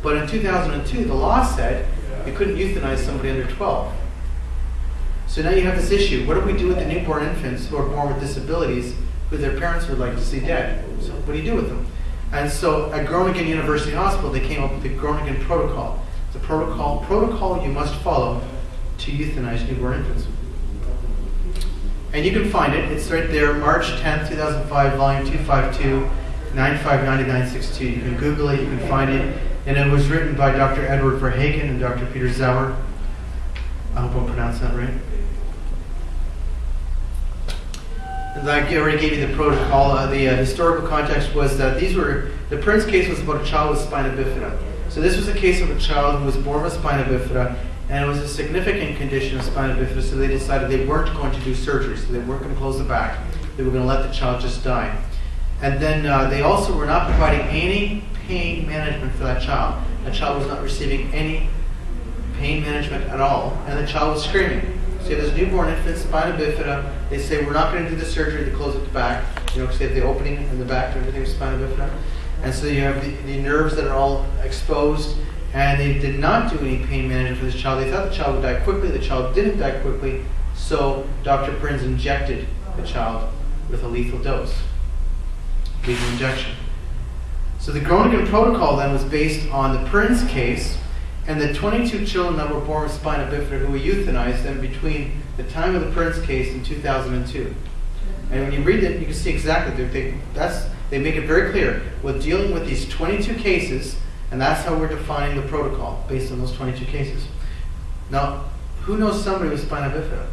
But in 2002, the law said you couldn't euthanize somebody under 12. So now you have this issue. What do we do with the newborn infants who are born with disabilities who their parents would like to see dead? So what do you do with them? And so at Groningen University Hospital, they came up with the Groningen Protocol. It's a protocol you must follow to euthanize newborn infants. And you can find it. It's right there, March 10th, 2005, volume 252, 959962. You can Google it, you can find it. And it was written by Dr. Edward Verhagen and Dr. Peter Zauer. I hope I'm pronouncing that right. And I already gave you the protocol. The historical context was that the Prince case was about a child with spina bifida. So this was a case of a child who was born with spina bifida, and it was a significant condition of spina bifida, so they decided they weren't going to do surgery, so they weren't going to close the back. They were going to let the child just die. And then they also were not providing any pain management for that child. That child was not receiving any pain management at all, and the child was screaming. So you have this newborn infant, spina bifida. They say, we're not going to do the surgery to close at the back, because they have the opening in the back and everything with spina bifida. And so you have the nerves that are all exposed, and they did not do any pain management for this child. They thought the child would die quickly. The child didn't die quickly, so Dr. Prinz injected the child with a lethal dose, lethal injection. So the Groningen Protocol then was based on the Prinz case and the 22 children that were born with spina bifida who were euthanized in between the time of the Prinz case in 2002. And when you read it, you can see exactly, they make it very clear. We're dealing with these 22 cases, and that's how we're defining the protocol, based on those 22 cases. Now, who knows somebody with spina bifida?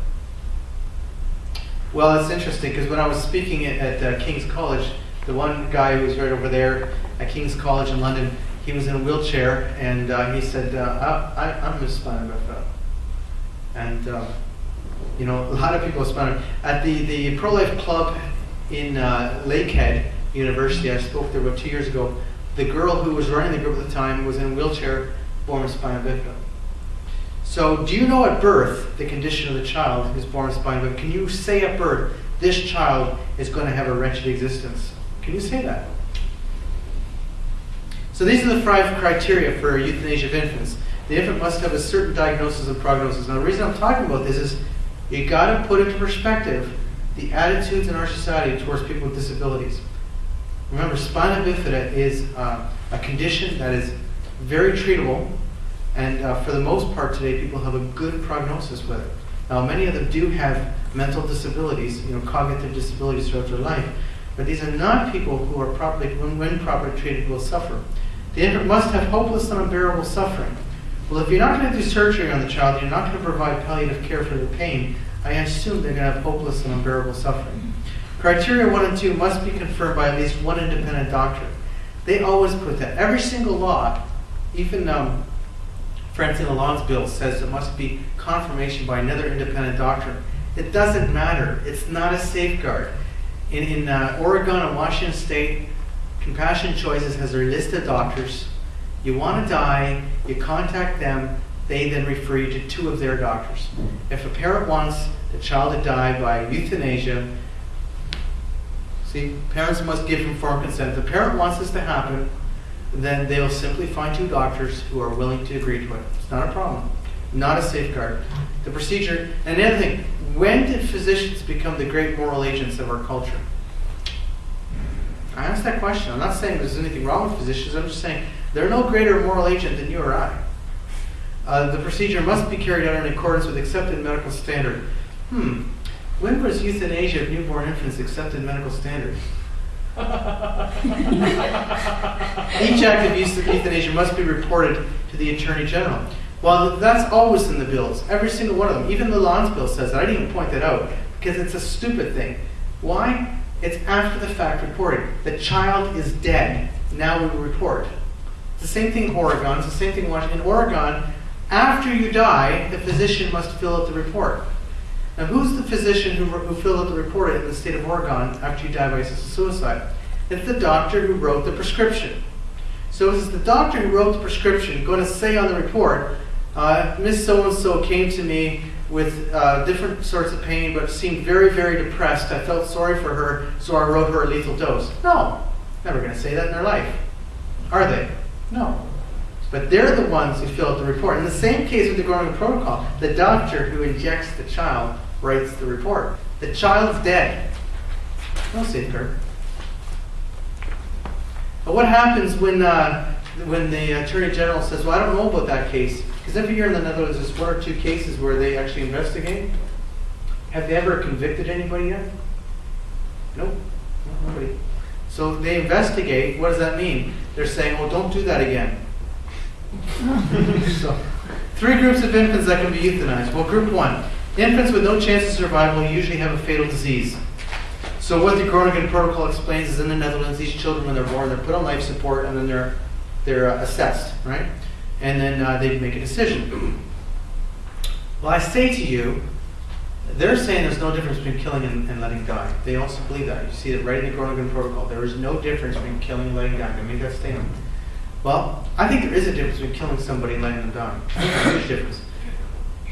Well, it's interesting, because when I was speaking at King's College, the one guy who was right over there at King's College in London, he was in a wheelchair, and he said, I'm with spina bifida. And, a lot of people with spina. At the pro-life club in Lakehead University, I spoke there about 2 years ago, the girl who was running the group at the time was in a wheelchair, born with spina bifida. So do you know at birth the condition of the child who's born with spina bifida? Can you say at birth, this child is going to have a wretched existence? Can you say that? So these are the 5 criteria for euthanasia of infants. The infant must have a certain diagnosis and prognosis. Now the reason I'm talking about this is you got to put into perspective the attitudes in our society towards people with disabilities. Remember, spina bifida is a condition that is very treatable, and for the most part today, people have a good prognosis with it. Now, many of them do have mental disabilities, cognitive disabilities throughout their life, but these are not people who are properly, when properly treated, will suffer. The infant must have hopeless and unbearable suffering. Well, if you're not going to do surgery on the child, you're not going to provide palliative care for the pain, I assume they're going to have hopeless and unbearable suffering. Criteria 1 and 2 must be confirmed by at least one independent doctor. They always put that. Every single law, even Francine Hollande's bill says it must be confirmation by another independent doctor. It doesn't matter. It's not a safeguard. In Oregon and Washington State, Compassion Choices has their list of doctors. You want to die, you contact them, they then refer you to 2 of their doctors. If a parent wants the child to die by euthanasia, see, parents must give informed consent. If the parent wants this to happen, then they'll simply find 2 doctors who are willing to agree to it. It's not a problem. Not a safeguard. The procedure, and the other thing, when did physicians become the great moral agents of our culture? I asked that question. I'm not saying there's anything wrong with physicians. I'm just saying they're no greater moral agent than you or I. The procedure must be carried out in accordance with accepted medical standard. When was euthanasia of newborn infants accepted medical standard? Each act of euthanasia must be reported to the Attorney General. Well, that's always in the bills, every single one of them. Even the Lawns bill says that. I didn't even point that out because it's a stupid thing. Why? It's after the fact reporting. The child is dead. Now we will report. It's the same thing in Oregon. It's the same thing in Washington. In Oregon, after you die, the physician must fill out the report. Now, who's the physician who filled out the report in the state of Oregon after you die by suicide? It's the doctor who wrote the prescription. So is the doctor who wrote the prescription going to say on the report, Miss So-and-so came to me with different sorts of pain, but seemed very, very depressed. I felt sorry for her, so I wrote her a lethal dose. No, never going to say that in their life. Are they? No. But they're the ones who fill out the report. In the same case with the Groningen Protocol, the doctor who injects the child writes the report. The child's dead. No safeguard. But what happens when the Attorney General says, well, I don't know about that case? Because every year in the Netherlands there's 1 or 2 cases where they actually investigate. Have they ever convicted anybody yet? Nope. Nobody. So they investigate. What does that mean? They're saying, well, don't do that again. So, 3 groups of infants that can be euthanized. Well, group 1. Infants with no chance of survival usually have a fatal disease. So what the Groningen Protocol explains is in the Netherlands, these children, when they're born, they're put on life support and then they're assessed, right? And then they make a decision. Well, I say to you, they're saying there's no difference between killing and letting die. They also believe that. You see it right in the Groningen Protocol. There is no difference between killing and letting die. They make that statement. Well, I think there is a difference between killing somebody and letting them die. I think there's a huge difference.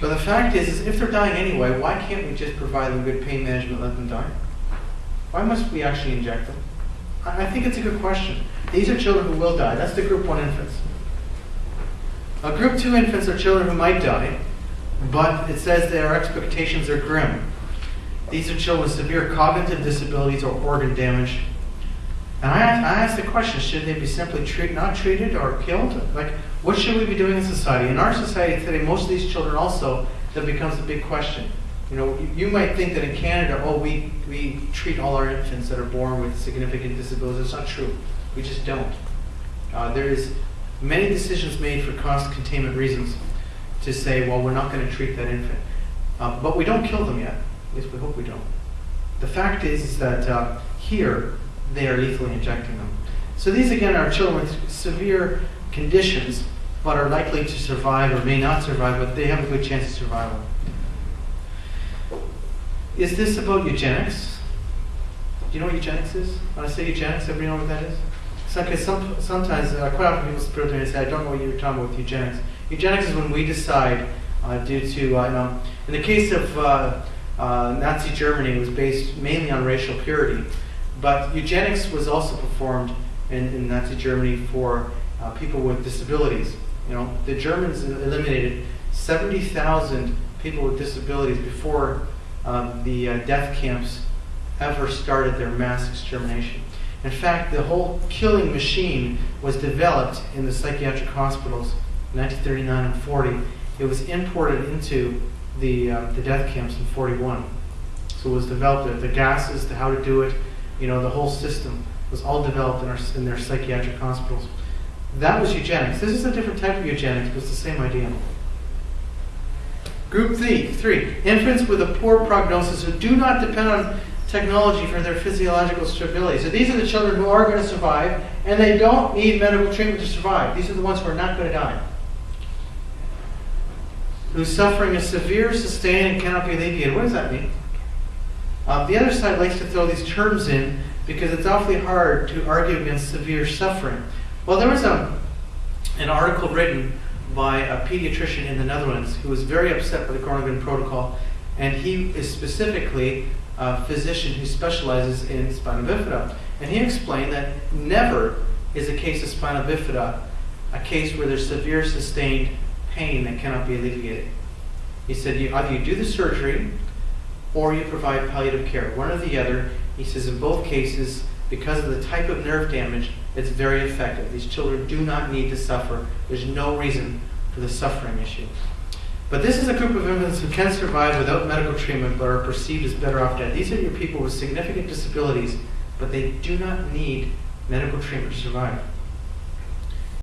But the fact is if they're dying anyway, why can't we just provide them good pain management and let them die? Why must we actually inject them? I think it's a good question. These are children who will die. That's the group 1 infants. Group 2 infants are children who might die, but it says their expectations are grim. These are children with severe cognitive disabilities or organ damage. And I ask the question, should they be simply not treated or killed? Like, what should we be doing in society? In our society today, most of these children also, that becomes a big question. You know, you might think that in Canada, oh, we treat all our infants that are born with significant disabilities. It's not true. We just don't. There is many decisions made for cost containment reasons to say, well, we're not going to treat that infant. But we don't kill them yet. At least we hope we don't. The fact is that here, they are lethally injecting them. So these, again, are children with severe conditions, but are likely to survive or may not survive, but they have a good chance of survival. Is this about eugenics? Do you know what eugenics is? When I say eugenics, everybody know what that is? Because sometimes, quite often people spill there and say, I don't know what you're talking about with eugenics. Eugenics is when we decide, due to, in the case of Nazi Germany, it was based mainly on racial purity. But eugenics was also performed in Nazi Germany for people with disabilities. You know, the Germans eliminated 70,000 people with disabilities before the death camps ever started their mass extermination. In fact, the whole killing machine was developed in the psychiatric hospitals in 1939 and 40. It was imported into the death camps in 41. So it was developed, the gases, how to do it, you know, the whole system was all developed in their psychiatric hospitals. That was eugenics. This is a different type of eugenics, but it's the same idea. Group 3, infants with a poor prognosis who do not depend on technology for their physiological stability. So these are the children who are going to survive, and they don't need medical treatment to survive. These are the ones who are not going to die. Whose suffering is severe, sustained, and cannot be alleviated. What does that mean? The other side likes to throw these terms in because it's awfully hard to argue against severe suffering. Well, there was an article written by a pediatrician in the Netherlands who was very upset by the Groningen Protocol, and he is specifically a physician who specializes in spina bifida. And he explained that never is a case of spina bifida a case where there's severe sustained pain that cannot be alleviated. He said either you do the surgery or you provide palliative care, one or the other. He says in both cases, because of the type of nerve damage, it's very effective. These children do not need to suffer. There's no reason for the suffering issue. But this is a group of infants who can survive without medical treatment but are perceived as better off dead. These are your people with significant disabilities, but they do not need medical treatment to survive.